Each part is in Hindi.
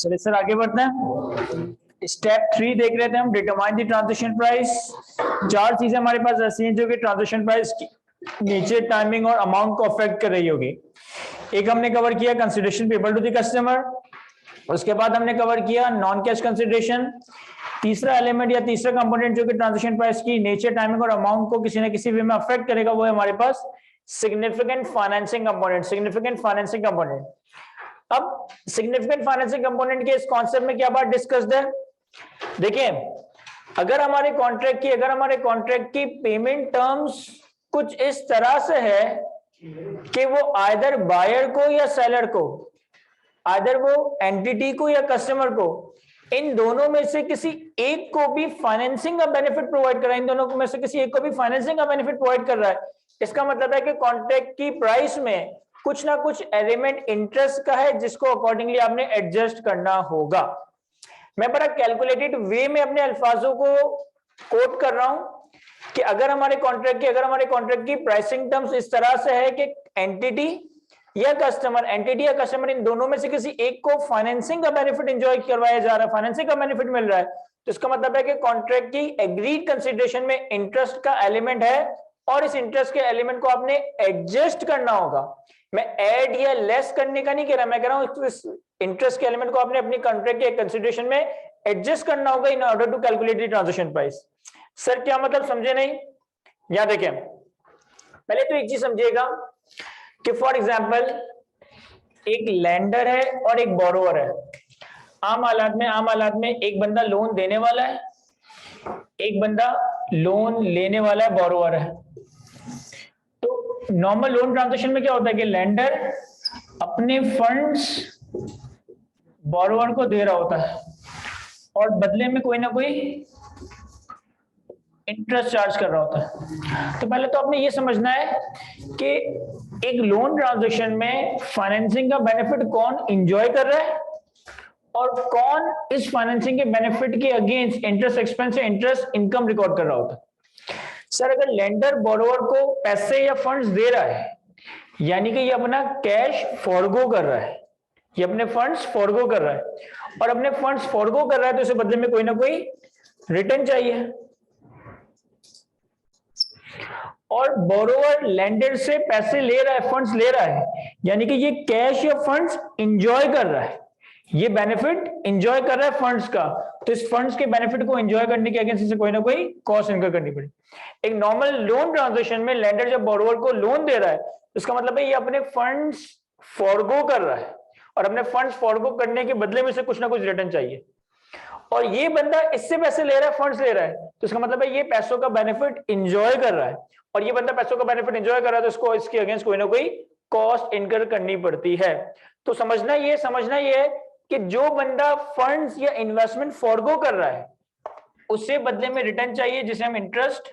चलिए सर आगे बढ़ते हैं। स्टेप 3 देख रहे थे हम, डिटरमाइन द ट्रांजिशन प्राइस। चार चीजें हमारे पास ऐसी हैं जो कि ट्रांजिशन प्राइस की नीचे टाइमिंग और अमाउंट को अफेक्ट कर रही होगी। एक हमने कवर किया consideration payable to the customer, उसके बाद हमने कवर किया नॉन कैश कंसिडरेशन। तीसरा एलिमेंट या तीसरा कंपोनेंट जो कि ट्रांजिशन प्राइस की नेचर टाइमिंग और अमाउंट को किसी न किसी वे में अफेक्ट करेगा वो है हमारे पास significant financing component. Significant financing component, अब सिग्निफिकेंट फाइनेंसिंग कंपोनेंट के इस कॉन्सेप्ट में क्या बात डिस्कस्ड है? देखिए, अगर हमारे कॉन्ट्रैक्ट की पेमेंट टर्म्स कुछ इस तरह से है कि वो आइदर बायर को या सेलर को, आइदर वो एंटिटी को या कस्टमर को, इन दोनों में से किसी एक को भी फाइनेंसिंग का बेनिफिट प्रोवाइड कर रहा है, इन दोनों में से किसी एक को भी फाइनेंसिंग का बेनिफिट प्रोवाइड कर रहा है, इसका मतलब है कि कॉन्ट्रैक्ट की प्राइस में कुछ ना कुछ एलिमेंट इंटरेस्ट का है जिसको अकॉर्डिंगली आपने एडजस्ट करना होगा। मैं बड़ा कैलकुलेटेड वे में अपने अल्फाजों को कोट कर रहा हूं कि अगर हमारे कॉन्ट्रैक्ट की प्राइसिंग टर्म्स इस तरह से है कि एंटिटी या कस्टमर इन दोनों में से किसी एक को फाइनेंसिंग का बेनिफिट एंजॉय करवाया जा रहा है, फाइनेंसिंग का बेनिफिट मिल रहा है, तो इसका मतलब है कि कॉन्ट्रैक्ट की एग्रीड कंसिडरेशन में इंटरेस्ट का एलिमेंट है और इस इंटरेस्ट के एलिमेंट को आपने एडजस्ट करना होगा। मैं ऐड या लेस करने का नहीं कह रहा, मैं कह रहा हूं इस इंटरेस्ट के एलिमेंट को आपने अपनी कॉन्ट्रैक्ट के कंसिडरेशन में एडजस्ट करना होगा in order to calculate the transaction price. Sir क्या मतलब, समझे नहीं? या देखें, पहले तो एक चीज समझिएगा कि फॉर एग्जांपल एक लेंडर है और एक बोरोवर है। आम हालात में एक बंदा लोन देने वाला है, एक बंदा लोन लेने वाला है, बोरोवर है। तो नॉर्मल लोन ट्रांजैक्शन में क्या होता है कि लेंडर अपने फंड्स बोरोवर को दे रहा होता है और बदले में कोई ना कोई इंटरेस्ट चार्ज कर रहा होता है। तो पहले तो आपने ये समझना है कि एक लोन ट्रांजैक्शन में फाइनेंसिंग का बेनिफिट कौन एंजॉय कर रहा है और कौन इस फाइनेंसिंग के बेनिफिट के अगेंस्ट इंटरेस्ट एक्सपेंस या इंटरेस्ट इनकम रिकॉर्ड कर रहा होता है। सर अगर लेंडर बोरोवर को पैसे या फंड्स दे रहा है, यानी कि ये अपना कैश फॉरगो कर रहा है, ये अपने फंड्स फॉरगो कर रहा है और अपने फंड्स फॉरगो कर रहा है तो इसे बदले में कोई ना कोई रिटर्न चाहिए। और बोरोवर लेंडर से पैसे ले रहा है, फंड्स ले रहा है, यानी कि ये कैश या फंड्स एंजॉय कर रहा है, ये बेनिफिट एंजॉय कर रहा है फंड्स का, तो इस फंड्स के बेनिफिट को एंजॉय करने के अगेंस्ट इसे कोई ना कोई कॉस्ट इनकर करनी पड़ी। एक नॉर्मल लोन ट्रांजैक्शन में लेंडर जब बोरोवर को लोन दे रहा है तो इसका मतलब है ये अपने फंड्स फॉरगो कर रहा है और अपने फंड्स फॉरगो करने के बदले में से कुछ ना कुछ रिटर्न चाहिए। और ये बंदा इससे पैसे ले रहा है, फंड्स ले रहा है, तो इसका मतलब है ये पैसों का बेनिफिट एंजॉय कर रहा है और ये बंदा पैसों का बेनिफिट एंजॉय कर रहा है तो इसको इसके अगेंस्ट कोई ना कोई कॉस्ट इनकर करनी पड़ती है। तो समझना ये है कि जो बंदा फंड्स या इन्वेस्टमेंट फॉरगो कर रहा है उससे बदले में रिटर्न चाहिए जिसे हम इंटरेस्ट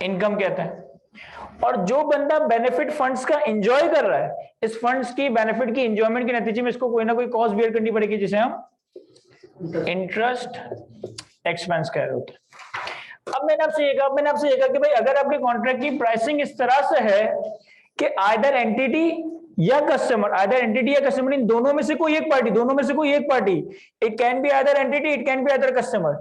इनकम कहते हैं, और जो बंदा बेनिफिट फंड्स का एंजॉय कर रहा है इस फंड्स की बेनिफिट की एंजॉयमेंट के नतीजे में इसको कोई ना कोई कॉस्ट बियर करनी पड़ेगी जिसे हम इंटरेस्ट एक्सपेंस कह रहे होते हैं। अब मैंने आपसे ये कहा कि भाई अगर आपके कॉन्ट्रैक्ट की प्राइसिंग इस तरह से है कि आइदर एंटिटी या कस्टमर इन दोनों में से कोई एक party, it can be either entity, it can be either customer,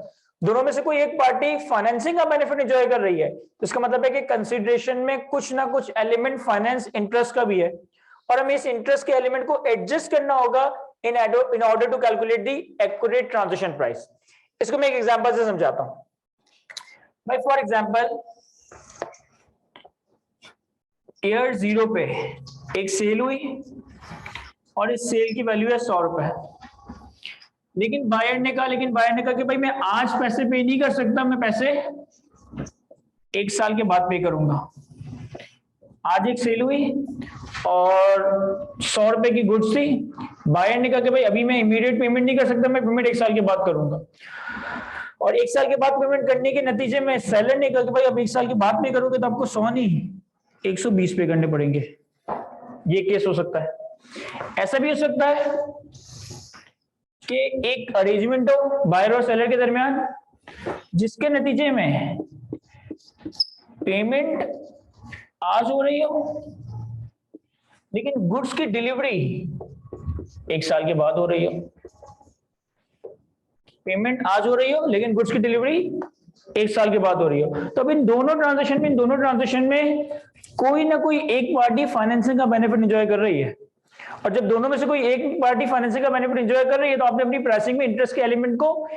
दोनों में से कोई एक पार्टी फाइनेंसिंग का बेनिफिट एंजॉय कर रही है, तो इसका मतलब है कि कंसीडरेशन में कुछ ना कुछ एलिमेंट फाइनेंस इंटरेस्ट का भी है और हमें इस इंटरेस्ट के एलिमेंट को एडजस्ट करना होगा in order to calculate the accurate transaction price। इसको मैं एक एग्जांपल से समझाता हूं भाई। फॉर एग्जांपल ईयर 0 पे एक सेल हुई और इस सेल की वैल्यू है 100 रुपए, लेकिन बायर ने कहा कि भाई मैं आज पैसे पे नहीं कर सकता, मैं पैसे 1 साल के बाद पे करूंगा। आज एक सेल हुई और 100 रुपए की गुड्स थी, बायर ने कहा कि भाई अभी मैं इमीडिएट पेमेंट नहीं कर सकता, मैं पेमेंट 1 साल के बाद करूंगा। और 1 साल के बाद पेमेंट करने के नतीजे में सेलर ने कहा कि भाई अब 1 साल के बाद पे करोगे तो आपको 100 नहीं 120 पे करने पड़ेंगे। ये केस हो सकता है। ऐसा भी हो सकता है कि एक अरेंजमेंट हो बायर और सेलर के दरमियान जिसके नतीजे में पेमेंट आज हो रही हो लेकिन गुड्स की डिलीवरी 1 साल के बाद हो रही हो। पेमेंट आज हो रही हो लेकिन गुड्स की डिलीवरी 1 साल के बाद हो रही हो, तो अब इन दोनों ट्रांजेक्शन में कोई ना कोई एक पार्टी फाइनेंसिंग का बेनिफिट एंजॉय कर रही है। और जब दोनों में से कोई एक पार्टी फाइनेंसिंग का बेनिफिट एंजॉय कर रही है तो आपने अपनी प्राइसिंग में इंटरेस्ट के एलिमेंट को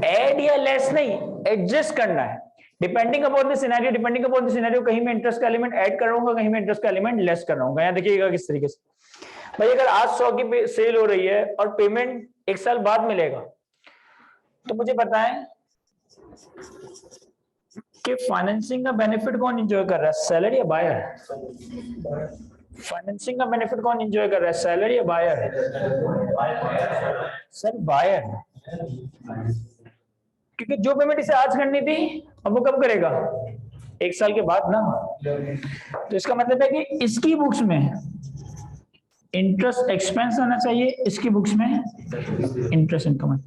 ऐड या लेस नहीं, एडजस्ट करना है डिपेंडिंग अपॉन द सिनेरियो। कहीं मैं इंटरेस्ट का एलिमेंट ऐड कर रहा हूँ, कहीं मैं इंटरेस्ट का एलिमेंट लेस कर रहा हूँ। यहाँ देखिएगा किस तरीके से, भाई अगर आज 100 की सेल हो रही है और पेमेंट 1 साल बाद मिलेगा, तो मुझे बताएं कि फाइनेंसिंग का बेनिफिट कौन एंजॉय कर रहा है, सेलर या बायर? फाइनेंसिंग का बेनिफिट कौन एंजॉय कर रहा है, सेलर या बायर? सर बायर, क्योंकि जो पेमेंट इसे आज करनी थी अब वो कब करेगा, 1 साल के बाद ना। तो इसका मतलब है कि इसकी बुक्स में इंटरेस्ट एक्सपेंस आना चाहिए, इसकी बुक्स में इंटरेस्ट इनकम है।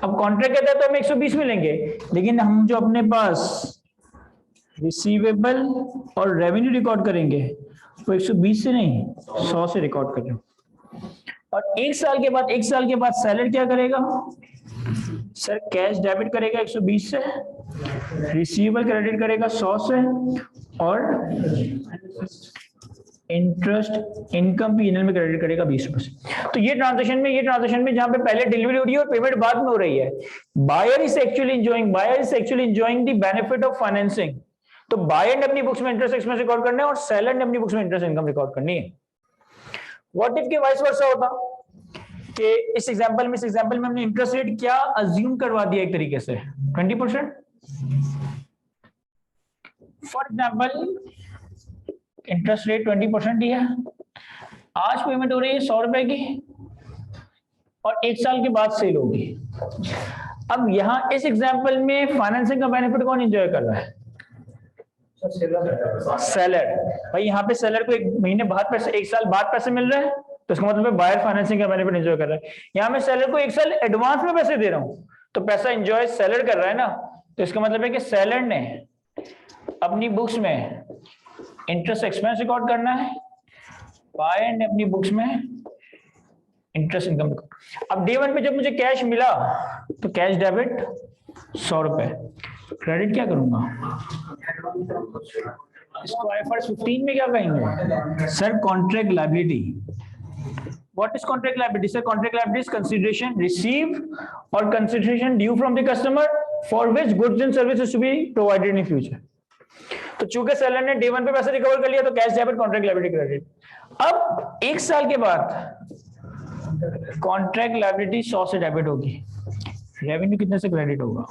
अब कॉन्ट्रैक्ट कहता है तो हम 120 मिलेंगे, लेकिन हम जो अपने पास रिसीवेबल और रेवेन्यू रिकॉर्ड करेंगे वो 120 से नहीं 100 से रिकॉर्ड कर रहे हो। और 1 साल के बाद सेलर क्या करेगा सर, कैश डेबिट करेगा 120 से, रिसीवेबल क्रेडिट करेगा 100 से, और इंटरेस्ट इनकम पीएनएल में क्रेडिट करेगा 20%। तो ये ट्रांजैक्शन में जहां पे पहले डिलीवरी हो रही है और पेमेंट बाद में हो रही है, buyer is actually enjoying the benefit of financing. तो बायर ने अपनी बुक्स में इंटरेस्ट एक्सपेंस रिकॉर्ड करना है और सेलर ने अपनी बुक्स में इंटरेस्ट इनकम रिकॉर्ड करनी है। व्हाट इफ के वाइस वर्सा होता कि इस एग्जांपल में हमने इंटरेस्ट रेट क्या अज्यूम करवा दिया एक तरीके से 20%। फॉर एग्जांपल इंटरेस्ट रेट 20% दिया, आज पेमेंट हो रही है 100 रुपए की और 1 साल के बाद सेल होगी। अब यहां इस एग्जांपल में फाइनेंसिंग का बेनिफिट कौन एंजॉय कर रहा है, सेलर। भाई यहाँ पे सेलर को 1 महीने बाद पैसे, 1 साल बाद पैसे मिल रहे हैं, तो इसका मतलब है बायर फाइनेंसिंग का बेनिफिट एंजॉय कर रहा है। यहाँ मैं सेलर को 1 साल एडवांस में पैसे दे रहा हूँ, तो पैसा एंजॉय सेलर कर रहा है ना। तो इसका मतलब है कि सेलर ने अपनी बुक्स में इंटरेस्ट एक्सपेंस रिकॉर्ड करना है, बायर ने अपनी बुक्स में इंटरेस्ट इनकम रिकॉर्ड। अब डे 1 पे जब मुझे कैश मिला तो कैश डेबिट 100 रुपए, क्रेडिट क्या करूंगा, इसको IFRS 15 में क्या कहेंगे sir, contract liability. What is contract liability? Sir, contract liability is consideration received or consideration due from the customer for which goods and services to be provided in future. तो चूंकि सेलर ने डे 1 पे पैसे रिकवर कर लिया तो cash debit, contract liability credit. अब 1 साल के बाद कॉन्ट्रैक्ट लायबिलिटी 100 से डेबिट होगी, रेवेन्यू कितने से क्रेडिट होगा,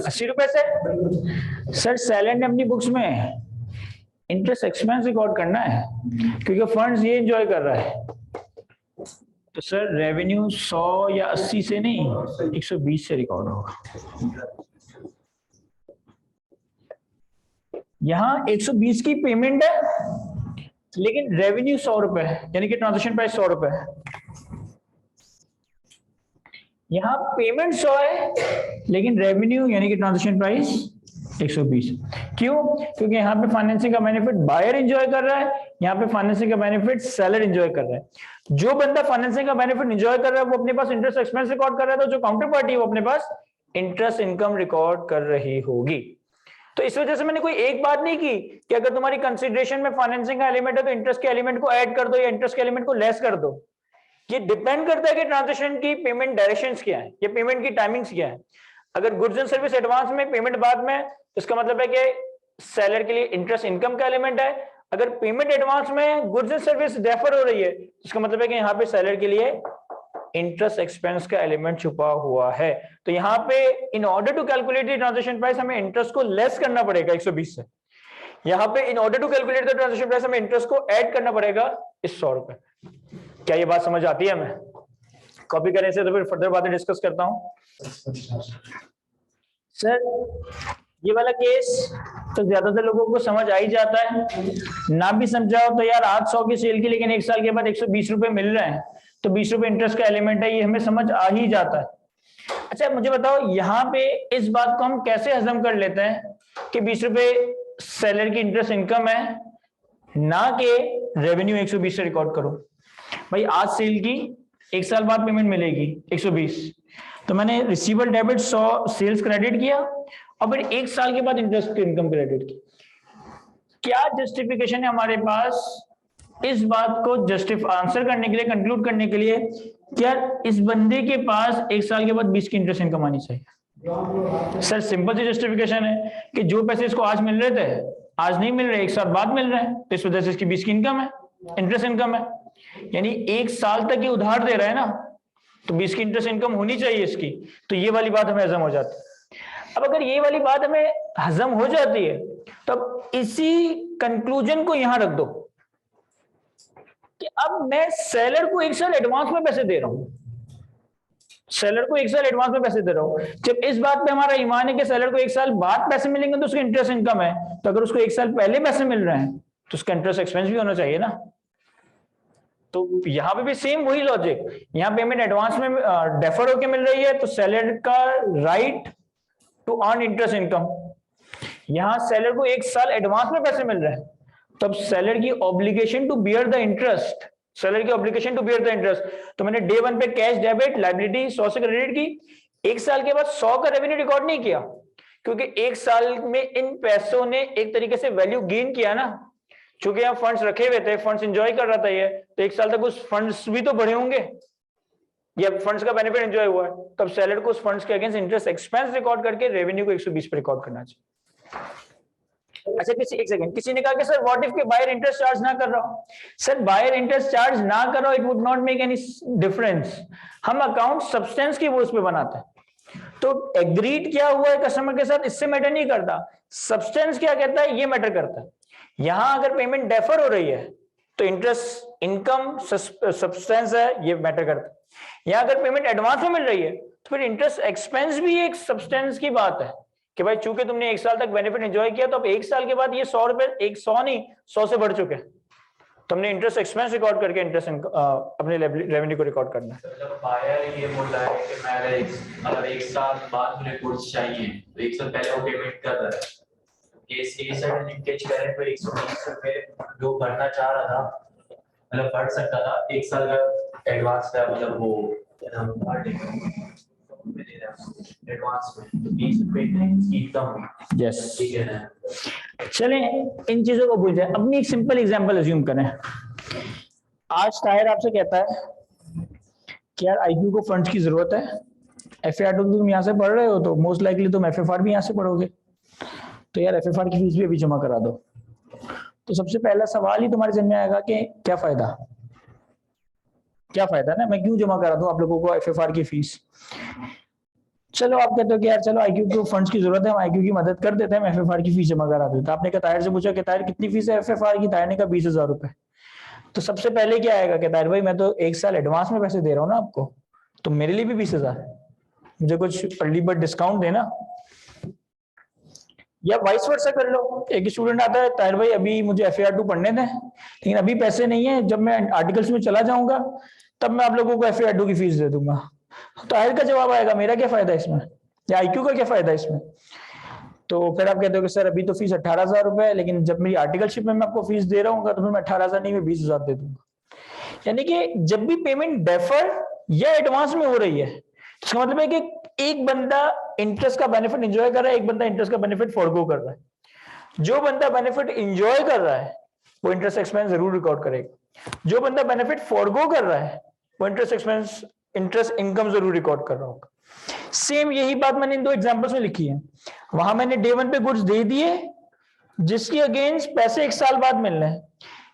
80 रुपए से। सर सेलर ने अपनी बुक्स में इंटरेस्ट एक्सपेंस रिकॉर्ड करना है क्योंकि फंड्स ये एंजॉय कर रहा है, तो सर रेवेन्यू 100 या 80 से नहीं 120 से रिकॉर्ड होगा। यहां 120 की पेमेंट है लेकिन रेवेन्यू 100 रुपए है, यानी कि ट्रांजैक्शन प्राइस 100 रुपए है। यहां पेमेंट 100 है लेकिन रेवेन्यू यानी कि ट्रांजैक्शन प्राइस 120। क्यों? क्योंकि यहाँ पे फाइनेंसिंग का बेनिफिट बायर एंजॉय कर रहा है, यहाँ पे फाइनेंसिंग का बेनिफिट सेलर एंजॉय कर रहा है। जो बंदा फाइनेंसिंग का बेनिफिट एंजॉय कर रहा है वो अपने पास इंटरेस्ट एक्सपेंस रिकॉर्ड कर रहा है, तो जो काउंटर पार्टी है वो अपने पास इंटरेस्ट इनकम रिकॉर्ड कर रही होगी। तो इस वजह से मैंने कोई एक बात नहीं की कि अगर तुम्हारी कंसिडरेशन में फाइनेंसिंग का एलिमेंट है तो इंटरेस्ट के एलिमेंट को ऐड कर दो या इंटरेस्ट के एलिमेंट को लेस कर दो। ये डिपेंड करता है कि ट्रांजैक्शन की पेमेंट डायरेक्शंस क्या है, ये पेमेंट की टाइमिंग्स क्या है। अगर गुड्स एंड सर्विस एडवांस में, पेमेंट बाद में, तो इसका मतलब है कि सेलर के लिए इंटरेस्ट इनकम का एलिमेंट है। अगर पेमेंट एडवांस में, गुड्स एंड सर्विस डेफर हो रही है, तो इसका मतलब है कि यहाँ पे सेलर के लिए इंटरेस्ट एक्सपेंस का एलिमेंट छुपा हुआ है। तो यहाँ पे in order to calculate the transaction price हमें इंटरेस्ट को लेस करना पड़ेगा 120 से। यहाँ पे in order to calculate the transaction price हमें इंटरेस्ट को ऐड करना पड़ेगा इस 100 रुपए। क्या ये बात समझ आती है? हमें कॉपी करने से तो फिर फर्दर बातें डिस्कस करता हूं। सर ये वाला केस तो ज्यादातर लोगों को समझ आ ही जाता है, ना भी समझाओ तो यार आज 100 की सेल की लेकिन 1 साल के बाद 120 रुपए मिल रहे हैं तो 20 रुपए इंटरेस्ट का एलिमेंट है, ये हमें समझ आ ही जाता है। अच्छा मुझे बताओ यहाँ पे इस बात को हम कैसे हजम कर लेते हैं कि 20 रुपए सेलर की इंटरेस्ट इनकम है, ना कि रेवेन्यू 120 से रिकॉर्ड करो। भाई आज सेल की एक साल बाद पेमेंट मिलेगी 120, तो मैंने रिसीवेबल डेबिट 100 सेल्स क्रेडिट किया और फिर एक साल के बाद इंटरेस्ट इनकम क्रेडिट की। क्या जस्टिफिकेशन है हमारे पास इस बात को आंसर करने के लिए, कंक्लूड करने के लिए, क्या इस बंदे के पास एक साल के बाद 20 की इंटरेस्ट इनकम आनी चाहिए? सर सिंपल सी जस्टिफिकेशन है कि जो पैसे इसको आज मिल रहे थे आज नहीं मिल रहे, एक साल बाद मिल रहे हैं, तो इस वजह से इसकी 20 की इनकम है, इंटरेस्ट इनकम है, यानी एक साल तक ये उधार दे रहा है ना, तो 20 की इंटरेस्ट इनकम होनी चाहिए इसकी। तो ये वाली बात हमें हजम हो जाती है। अब अगर ये वाली बात हमें हजम हो जाती है तब इसी कंक्लूजन को यहां रख दो कि अब मैं सेलर को एक साल एडवांस में पैसे दे रहा हूं, सेलर को एक साल एडवांस में पैसे दे रहा हूं। जब इस बात पे हमारा ईमान है कि सेलर को एक साल बाद पैसे मिलेंगे तो उसका इंटरेस्ट इनकम है, तो अगर उसको एक साल पहले पैसे मिल रहे हैं तो उसका इंटरेस्ट एक्सपेंस भी होना चाहिए ना। तो यहां पे भी सेम वही लॉजिक, यहां पेमेंट एडवांस में डेफर होके मिल रही है तो सेलर का right to earn interest income, यहां सेलर को एक साल एडवांस में पैसे मिल रहे हैं तब सेलर की obligation to bear the interest, seller की obligation to bear the interest. तो मैंने डे 1 पे कैश डेबिट लायबिलिटी 100 से क्रेडिट की, एक साल के बाद 100 का रेवेन्यू रिकॉर्ड नहीं किया क्योंकि एक साल में इन पैसों ने एक तरीके से वैल्यू गेन किया ना, चूंकि यहाँ फंड्स रखे हुए थे, फंड्स एंजॉय कर रहा था ये, तो एक साल तक उस फंड्स भी तो बढ़े होंगे या फंड्स का बेनिफिट एंजॉय हुआ है, तब सेलर को उस फंड्स के अगेंस्ट इंटरेस्ट एक्सपेंस रिकॉर्ड करके रेवेन्यू को 120 पे रिकॉर्ड करना चाहिए। अच्छा एक सेकंड, किसी ने कहा कि सर व्हाट इफ के बायर इंटरेस्ट चार्ज ना कर रहा हूं? सर बायर इंटरेस्ट चार्ज ना कर रहा हूं, it would not make any difference. हम अकाउंट सब्सटेंस की बेस पे बनाते हैं, तो एग्रीड क्या हुआ है कस्टमर के साथ इससे मैटर नहीं करता, सब्सटेंस क्या कहता है ये मैटर करता है। यहां अगर पेमेंट डेफर हो रही है तो इंटरेस्ट इनकम सब्सटेंस है, ये मैटर करता है। यहां अगर पेमेंट एडवांस में मिल रही है तो फिर इंटरेस्ट एक्सपेंस भी एक सब्सटेंस की बात है कि भाई चूंकि तुमने एक साल तक बेनिफिट एंजॉय किया तो अब एक साल के बाद ये 100 रुपए, 100 नहीं 100 से बढ़ चुके हैं, तुमने इंटरेस्ट एक्सपेंस रिकॉर्ड करके इंटरेस्ट अपने रेवेन्यू को रिकॉर्ड करना है। मतलब बायर ये बोल रहा है कि मैं अगर एक साल बाद मुझे गुड्स चाहिए तो एक साल पहले वो पेमेंट कर रहा है, केस ए से लिंकेज करें तो 120 रुपए जो भरना चाह रहा था मतलब भर सकता था, एक साल का एडवांस का मतलब वो हम भर देंगे एडवांस में 20 रुपए की इनकम। यस ठीक है ना, चलें इन चीजों को भूल जाए, अपनी एक सिंपल एग्जांपल अज्यूम करें। आज ताहिर आपसे कहता है कि यार आईक्यू को फंड्स की जरूरत है, एफएआर तुम यहाँ से पढ़ रहे हो तो मोस्ट लाइकली तुम एफएफआर भी यहाँ से पढ़ोगे, तो यार एफएफआर की फीस भी अभी जमा करा दो। तो सबसे पहला सवाल ही तुम्हारे जहन में आएगा कि क्या फायदा ना, मैं क्यों जमा करा दूं आप लोगों को एफएफआर की फीस। चलो आप कहते हो कि यार चलो आईक्यू को फंड्स की जरूरत है, हम आईक्यू की मदद कर देते हैं, हम एफएफआर की फीस जमा करा देते हैं। आपने ताहिर से पूछा कि ताहिर कितनी फीस है एफएफआर की, ताहिर ने कहा 20,000 रुपए। तो सबसे पहले क्या आएगा कि ताहिर भाई मैं तो एक साल एडवांस में पैसे दे रहा हूँ ना आपको, तो मेरे लिए भी 20,000 मुझे कुछ अर्ली बर्ड डिस्काउंट देना। या वाइस वर्सा कर लो, एक स्टूडेंट आता है ताहिर भाई अभी मुझे FAR2 पढ़ने दें लेकिन अभी पैसे नहीं है, जब मैं आर्टिकल्स में चला जाऊंगा तब मैं आप लोगों को FAR2 की फीस दे दूंगा। ताहिर का जवाब आएगा मेरा क्या फायदा इसमें, या आईक्यू का क्या फायदा इसमें। तो फिर आप कहते हो कि सर अभी तो फीस 18,000 रुपए है, लेकिन जब मेरी आर्टिकलशिप में मैं आपको फीस दे रहा हूँ तो फिर मैं 18,000 नहीं मैं 20,000 दे दूंगा। यानी कि जब भी पेमेंट डेफर या एडवांस में हो रही है, इसका मतलब है कि एक बंदा इंटरेस्ट का बेनिफिट एंजॉय कर रहा है, एक बंदा इंटरेस्ट का बेनिफिट फॉरगो कर रहा है। जो बंदा बेनिफिट एंजॉय कर रहा है वो इंटरेस्ट एक्सपेंस जरूर रिकॉर्ड करेगा, जो बंदा बेनिफिट फॉरगो कर रहा है वो इंटरेस्ट एक्सपेंस इंटरेस्ट इनकम जरूर रिकॉर्ड कर रहा होगा। सेम यही बात मैंने इन दो एग्जांपल्स में लिखी है। वहां मैंने डे 1 पे गुड्स दे दिए जिसके अगेंस्ट पैसे एक साल बाद मिलने हैं,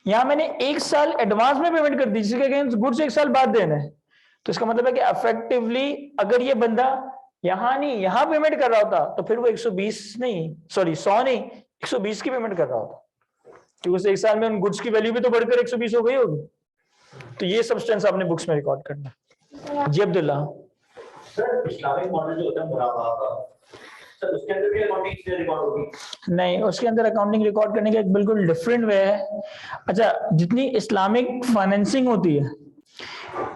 यहां मैंने एक साल एडवांस में पेमेंट कर दी जिसके अगेंस्ट गुड्स एक साल बाद देने हैं। तो इसका मतलब है कि अफेक्टिवली अगर ये बंदा यहां नहीं यहां पेमेंट कर रहा होता तो फिर वो 120 नहीं सॉरी 100 नहीं 120 की पेमेंट कर रहा होता, क्योंकि उस एक साल में उन गुड्स की वैल्यू भी तो बढ़कर 120 हो गई होगी। तो ये सब्सटेंस आपने बुक्स में रिकॉर्ड करना। जी अब्दुल्ला सर इस्लामिक मॉडल जो होता है मुराबा का, सर उसके अंदर भी अकाउंटिंग रिकॉर्ड होगी? नहीं, उसके अंदर अकाउंटिंग रिकॉर्ड करने का एक बिल्कुल डिफरेंट वे है। अच्छा, जितनी इस्लामिक फाइनेंसिंग होती है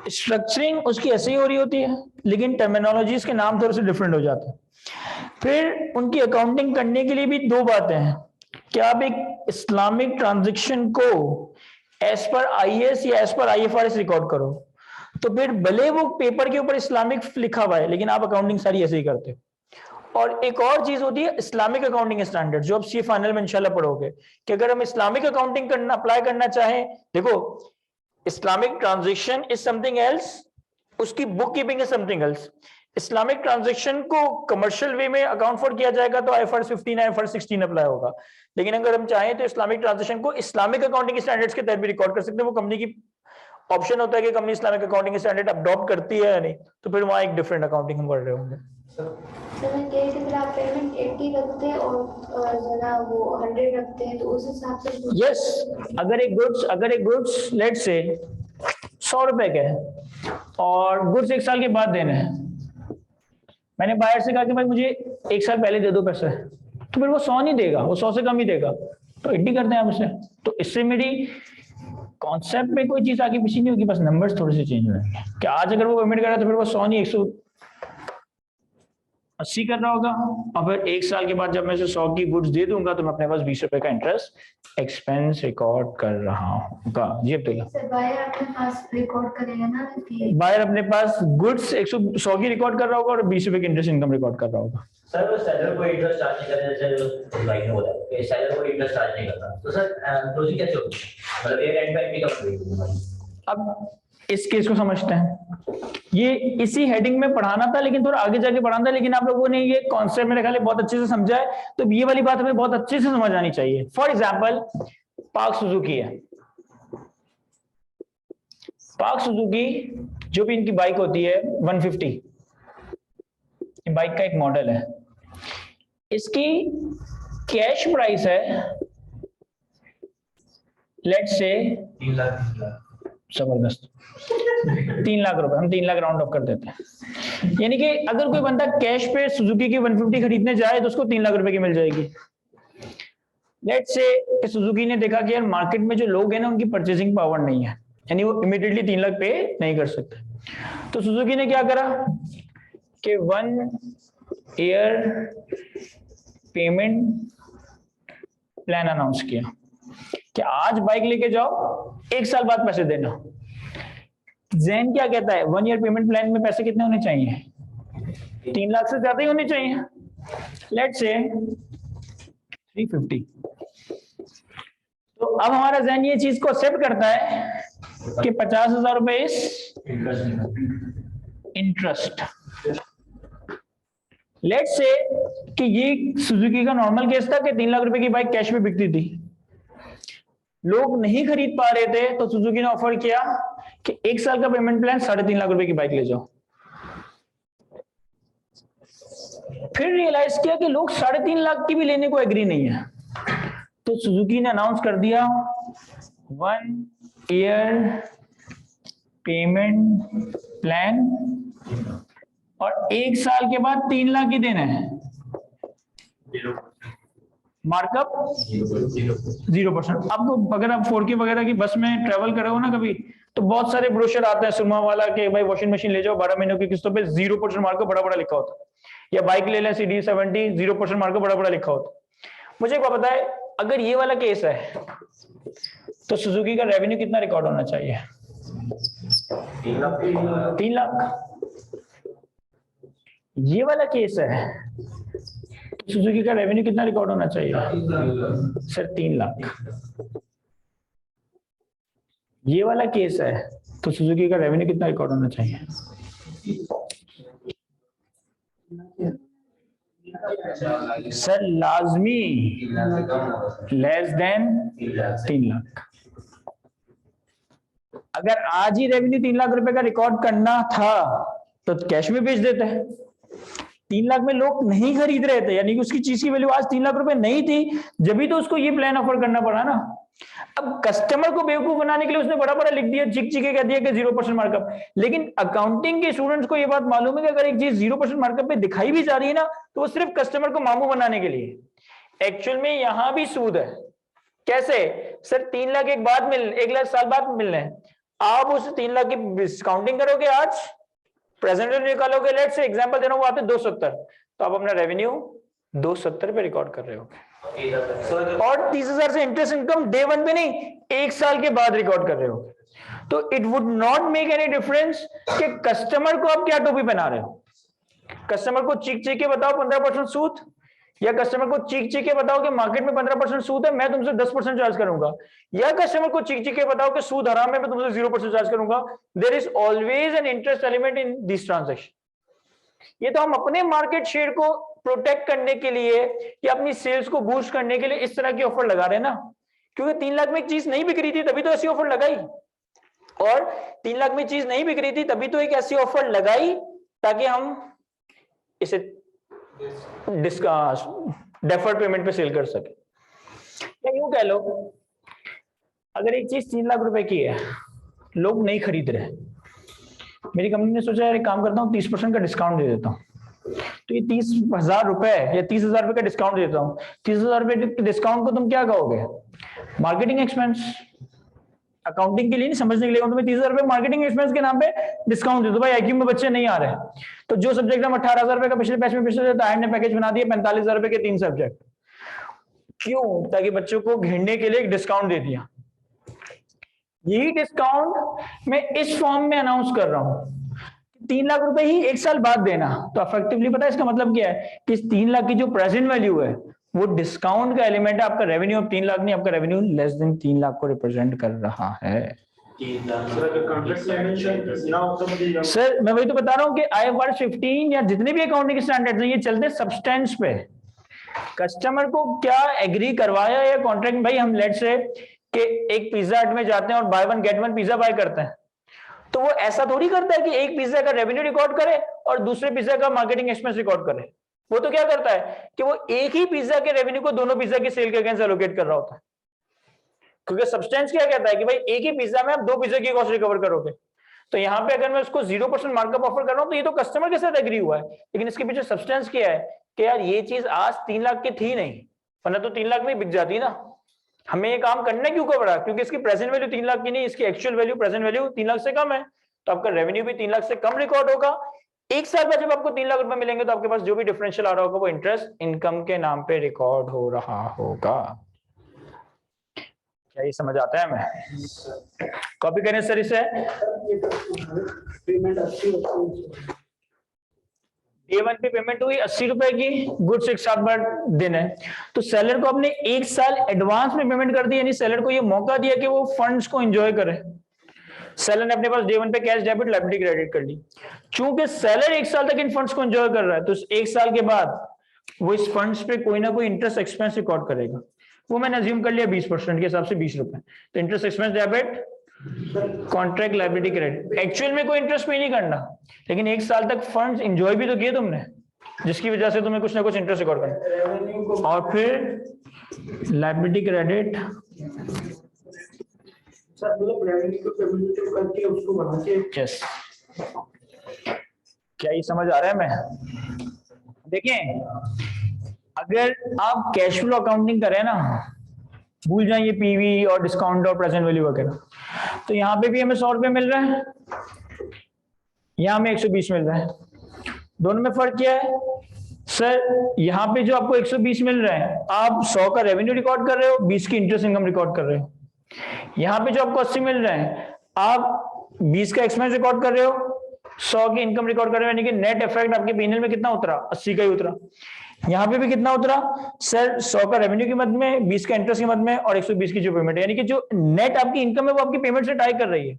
स्ट्रक्चरिंग उसकी ऐसे ही हो रही होती है, लेकिन टर्मिनोलॉजीज के नाम थोड़े से डिफरेंट हो जाते हैं। फिर उनकी अकाउंटिंग करने के लिए भी दो बातें हैं कि आप एक इस्लामिक ट्रांजैक्शन को एज पर IAS या एज पर IFRS रिकॉर्ड करो। तो फिर भले वो पेपर के ऊपर इस्लामिक लिखा हुआ है लेकिन आप अकाउंटिंग सारी ऐसे ही करते हो। और एक और चीज होती है इस्लामिक अकाउंटिंग स्टैंडर्ड, जो आप सी फाइनल में इंशाल्लाह पढ़ोगे कि अगर हम इस्लामिक अकाउंटिंग करना अप्लाई करना चाहें, देखो Islamic transaction is something else, उसकी book keeping is something else. Islamic transaction को कमर्शियल वे में अकाउंट फॉर किया जाएगा तो IFRS 15 IFRS 16 अप्लाई होगा, लेकिन अगर हम चाहें तो इस्लामिक ट्रांजेक्शन को इस्लामिक अकाउंटिंग स्टैंडर्ड्स के तहत भी रिकॉर्ड कर सकते हैं। वो कंपनी की ऑप्शन होता है कि company Islamic accounting standard adopt करती है या नहीं, तो फिर वहां एक डिफरेंट अकाउंटिंग हम कर रहे होंगे। सर मैं कह रही थी फिर आप पेमेंट 80 रखते हैं और जरा वो 100 रखते हैं तो उस हिसाब से यस, अगर एक गुड्स लेट्स से 100 रुपए का है और गुड्स 1 साल के बाद देने हैं, मैंने बायर से कहा कि भाई मुझे 1 साल पहले दे दो पैसे, तो फिर वो 100 नहीं देगा, वो 100 से कम ही देगा, तो 80 करते हैं आप उससे। तो इससे मेरी कॉन्सेप्ट में कोई चीज आगे पीछे नहीं होगी, बस नंबर्स थोड़े से चेंज होंगे कि आज अगर वो पेमेंट कर रहा है तो फिर वो 100 नहीं 180 कर रहा होगा, और फिर 1 साल के बाद जब मैं उसे 100 की गुड्स दे दूंगा तो मैं अपने पास 20 रुपए का इंटरेस्ट एक्सपेंस रिकॉर्ड कर रहा हूँ। जी सर बायर अपने पास रिकॉर्ड करेगा ना कि बायर अपने पास गुड्स 100 की रिकॉर्ड कर रहा होगा और 20 रुपए की इंटरेस्ट इनकम रिकॉर्ड कर रहा होगा। सर वो सेलर को इंटरेस्ट चार्ज नहीं करते, जैसे भाई ने बोला कि सेलर को इंटरेस्ट चार्ज नहीं करता, तो सर क्लोजिंग कैसे होगी, मतलब ये एंड पे पिकअप होगी। अब इस केस को समझते हैं, ये इसी हेडिंग में पढ़ाना था लेकिन थोड़ा आगे जाके पढ़ाना था, लेकिन आप लोगों ने ये कॉन्सेप्ट मेरे ख्याल में बहुत अच्छे से समझा है, तो ये वाली बात हमें बहुत अच्छे से समझ आनी चाहिए। फॉर एग्जाम्पल पार्क सुजुकी है, पार्क सुजुकी जो भी इनकी बाइक होती है 150, बाइक का एक मॉडल है, इसकी कैश प्राइस है लेट्स से 3 लाख। जबरदस्त 3 लाख रुपए, हम 3 लाख राउंड ऑफ कर देते हैं। यानी कि अगर कोई बंदा कैश पे सुजुकी की 150 खरीदने जाए तो उसको 3 लाख रुपए की मिल जाएगी। लेट्स से सुजुकी ने देखा कि यार मार्केट में जो लोग हैं ना उनकी परचेसिंग पावर नहीं है, यानी वो इमीडिएटली 3 लाख पे नहीं कर सकते, तो सुजुकी ने क्या करा कि 1 ईयर पेमेंट प्लान अनाउंस किया कि आज बाइक लेके जाओ, 1 साल बाद पैसे देना। जैन क्या कहता है 1 ईयर पेमेंट प्लान में पैसे कितने होने चाहिए, 3 लाख से ज्यादा ही होने चाहिए। Let's say 350। तो अब हमारा जैन ये चीज को एक्सेप्ट करता है कि 50,000 रुपए इस इंटरेस्ट। लेट्स से कि ये सुजुकी का नॉर्मल केस था कि 3 लाख रुपए की बाइक कैश में बिकती थी, लोग नहीं खरीद पा रहे थे, तो सुजुकी ने ऑफर किया कि 1 साल का पेमेंट प्लान 3.5 लाख रुपए की बाइक ले जाओ। फिर रियलाइज किया कि लोग 3.5 लाख की भी लेने को एग्री नहीं है, तो सुजुकी ने अनाउंस कर दिया 1 ईयर पेमेंट प्लान और 1 साल के बाद 3 लाख ही देना है, मार्कअप 0%। अब तो अगर आप 4K वगैरह की बस में ट्रेवल कर रहे हो ना कभी, तो बहुत सारे ब्रोशर आते हैं सुरमा वाला के भाई वॉशिंग मशीन ले जाओ 12 महीनों की किस्तों पे 0% मार्कअप बड़ा बड़ा लिखा होता है, या बाइक ले लें CD70 0% मार्कअप बड़ा बड़ा लिखा होता है। मुझे एक बात बताए, अगर ये वाला केस है तो सुजुकी का रेवेन्यू कितना रिकॉर्ड होना चाहिए, 3 लाख। ये वाला केस है सुजुकी का रेवेन्यू कितना रिकॉर्ड होना चाहिए सर, 3 लाख। ये वाला केस है तो सुजुकी का रेवेन्यू कितना रिकॉर्ड होना चाहिए, सर लाजमी लेस देन 3 लाख। अगर आज ही रेवेन्यू 3 लाख रुपए का रिकॉर्ड करना था तो कैश में बेच देते हैं। 3 लाख में लोग नहीं खरीद रहे थे, यानी कि उसकी चीज की वैल्यू आज 3 लाख रुपए नहीं थी, जब भी तो उसको ये प्लान ऑफर करना पड़ा ना। अब कस्टमर को बेवकूफ बनाने के लिए उसने बड़ा बड़ा लिख दिया, चिक चिके कह दिया कि 0% मार्कअप, लेकिन अकाउंटिंग के स्टूडेंट्स को ये बात मालूम है कि अगर एक चीज 0% मार्कअप पे दिखाई भी जा रही है ना तो वो सिर्फ कस्टमर को मामू बनाने के लिए। एक्चुअल में यहां भी सूद है। कैसे सर, 3 लाख एक बाद मिल 1 लाख साल बाद मिलने हैं, आप उस 3 लाख की डिस्काउंटिंग करोगे, आज प्रेजेंट निकालोगे, लेट से एग्जांपल दे रहा हूं, वो आते 270, तो आप अपना रेवेन्यू 270 पे रिकॉर्ड कर रहे हो, और 30,000 से इंटरेस्ट इनकम डे 1 पे नहीं 1 साल के बाद रिकॉर्ड कर रहे हो। तो it would not make any difference कि कस्टमर को आप क्या टोपी पहना रहे हो। कस्टमर को चीख चीख के बताओ 15% सूद, या कस्टमर को चीख चीख के बताओ कि मार्केट में 15% सूद है, मैं तुमसे 10% चार्ज करूंगा, या कस्टमर को चीख चीख के बताओ कि सूद हराम है, मैं तुमसे 0% चार्ज करूंगा। There is always an interest element in this transaction. ये तो हम अपने मार्केट शेयर को प्रोटेक्ट करने के लिए या अपनी सेल्स को बूस्ट करने के लिए इस तरह की ऑफर लगा रहे हैं ना, क्योंकि 3 लाख में एक चीज नहीं बिक रही थी तभी तो ऐसी ऑफर लगाई, और 3 लाख में चीज नहीं बिक रही थी तभी तो एक ऐसी ऑफर लगाई ताकि हम इसे डेफर्ड पेमेंट पे सेल कर सके। या यूं कह लो, अगर एक चीज 3 लाख रुपए की है, लोग नहीं खरीद रहे, मेरी कंपनी ने सोचा यार एक काम करता हूँ 30% का डिस्काउंट दे देता हूँ, तो ये 30,000 रुपए या 30,000 रुपए का डिस्काउंट देता हूँ। 30,000 रुपए के डिस्काउंट को तुम क्या कहोगे? Marketing expense. अकाउंटिंग के लिए नहीं, समझने के लिए तुम्हें 30,000 रुपए मार्केटिंग एक्सपेंस के नाम पे डिस्काउंट दे दो। भाई आईक्यू में बच्चे नहीं आ रहे, तो जो सब्जेक्ट हम 18,000 रुपए का पिछले बैच में ने पैकेज बना दिया 45,000 रुपए के 3 सब्जेक्ट। क्यों? ताकि बच्चों को घेरने के लिए एक डिस्काउंट दे दिया। यही डिस्काउंट मैं इस फॉर्म में अनाउंस कर रहा हूं, 3 लाख रुपए ही 1 साल बाद देना। तो इफेक्टिवली पता है इसका मतलब क्या है कि इस 3 लाख की जो प्रेजेंट वैल्यू है वो डिस्काउंट का एलिमेंट है। आपका रेवेन्यू अब 3 लाख नहीं, आपका रेवेन्यू लेस देन 3 लाख को रिप्रेजेंट कर रहा है। सर मैं वही तो बता रहा हूँ कि IFRS 15 या जितने भी अकाउंटिंग स्टैंडर्ड्स हैं ये चलते सब्सटेंस पे। कस्टमर को क्या एग्री करवाया या कॉन्ट्रैक्ट, भाई हम लेट्स से कि एक पिज्जा हट में जाते हैं और बाय 1 गेट 1 पिज्जा बाय करते हैं, तो वो ऐसा थोड़ी करता है कि एक पिज्जा का रेवेन्यू रिकॉर्ड करे और दूसरे पिज्जा का मार्केटिंग एक्सपेंस रिकॉर्ड करे। वो तो क्या करता है कि वो एक ही पिज्जा के रेवेन्यू को दोनों पिज्जा की सेल के अगेंस्ट एलोकेट कर रहा होता है, क्योंकि सब्सटेंस क्या कहता है कि भाई एक ही पिज्जा में आप 2 पिज्जा की कॉस्ट रिकवर करोगे। तो यहाँ पे अगर मैं उसको 0% मार्कअप ऑफर कर रहा हूं तो ये तो कस्टमर के साथ एग्री हुआ है, लेकिन इसके पीछे सब्सटेंस क्या है कि यार ये चीज आज 3 लाख की थी नहीं, वरना तो 3 लाख में बिक जाती ना। हमें ये काम करना क्यों पड़ा? क्योंकि इसकी प्रेजेंट वैल्यू 3 लाख की नहीं, इसकी actual value present value 3 lakh से कम है, तो आपका रेवेन्यू भी 3 लाख से कम रिकॉर्ड होगा। 1 साल बाद जब आपको 3 लाख रुपए मिलेंगे तो आपके पास जो भी डिफरेंशियल आ रहा होगा वो इंटरेस्ट इनकम के नाम पे रिकॉर्ड हो रहा होगा। क्या ये समझ आता है? हमें कॉपी करें सर इसे। डे 1 पे पेमेंट हुई 80 रुपए की, गुड्स एक साथ बार दिन है, तो सेलर को आपने 1 साल एडवांस में पेमेंट कर दी, यानी सेलर को ये मौका दिया कि वो फंड्स को एंजॉय करे। सेलर ने अपने पास डे 1 पे कैश डेबिट लायबिलिटी क्रेडिट कर ली। चूंकि सेलर 1 साल तक इन फंड्स को एंजॉय कर रहा है, तो 1 साल के बाद वो इस फंड्स पे कोई ना कोई इंटरेस्ट एक्सपेंस रिकॉर्ड करेगा। वो मैंने अज्यूम कर लिया 20% के हिसाब से 20 रुपए, तो interest expense debit contract liability credit. Actual में कोई इंटरेस्ट पे नहीं करना, लेकिन 1 साल तक फंड्स एंजॉय भी तो किए तुमने, जिसकी वजह से तुम्हें कुछ ना कुछ इंटरेस्ट रिकॉर्ड करना। और फिर लायबिलिटी क्रेडिट यस। क्या ये समझ आ रहा है? मैं देखें, अगर आप कैश फ्लो अकाउंटिंग करें ना, भूल जाइए पीवी और डिस्काउंट और प्रेजेंट वैल्यू वगैरह, तो यहाँ पे भी हमें 100 रुपए मिल रहे हैं, यहाँ में 120 मिल रहा है। दोनों में फर्क क्या है सर? यहाँ पे जो आपको 120 मिल रहे हैं, आप 100 का रेवेन्यू रिकॉर्ड कर रहे हो, 20 की इंटरेस्ट इनकम रिकॉर्ड कर रहे हो। यहाँ पे जो आपको 80 मिल रहे हैं, आप 20 का एक्सपेंस रिकॉर्ड कर रहे हो, 100 की इनकम रिकॉर्ड कर रहे हो, यानी कि नेट इफेक्ट आपके पीएनएल में कितना उतरा? 80 का ही उतरा। यहाँ पे भी कितना उतरा सर? 100 का रेवेन्यू की मद में, 20 का इंटरेस्ट की मद में और 120 की जो पेमेंट है, यानी कि जो नेट आपकी इनकम है वो आपकी पेमेंट से टाई कर रही है।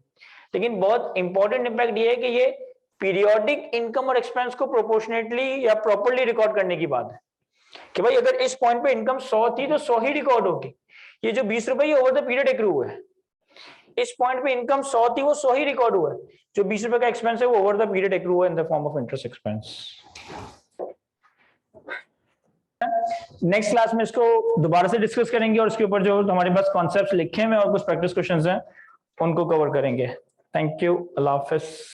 लेकिन बहुत इंपॉर्टेंट इंपैक्ट ये है कि ये पीरियोडिक इनकम और एक्सपेंस को प्रोपोर्शनेटली या प्रॉपर्ली रिकॉर्ड करने की बात है कि भाई अगर इस पॉइंट पे इनकम 100 थी तो 100 ही रिकॉर्ड होगी। ये जो 20 रुपए ओवर द पीरियड एक्रू हुआ है, इस पॉइंट पे इनकम 100 थी वो 100 ही रिकॉर्ड हुआ है। जो 20 रुपए का एक्सपेंस है वो ओवर द पीरियड एक्रू हुआ है in the form of interest expense. Next class में इसको दोबारा से डिस्कस करेंगे और उसके ऊपर जो हमारे पास कॉन्सेप्ट्स लिखे हैं और कुछ प्रैक्टिस क्वेश्चंस हैं उनको कवर करेंगे। Thank you, Allah Hafiz.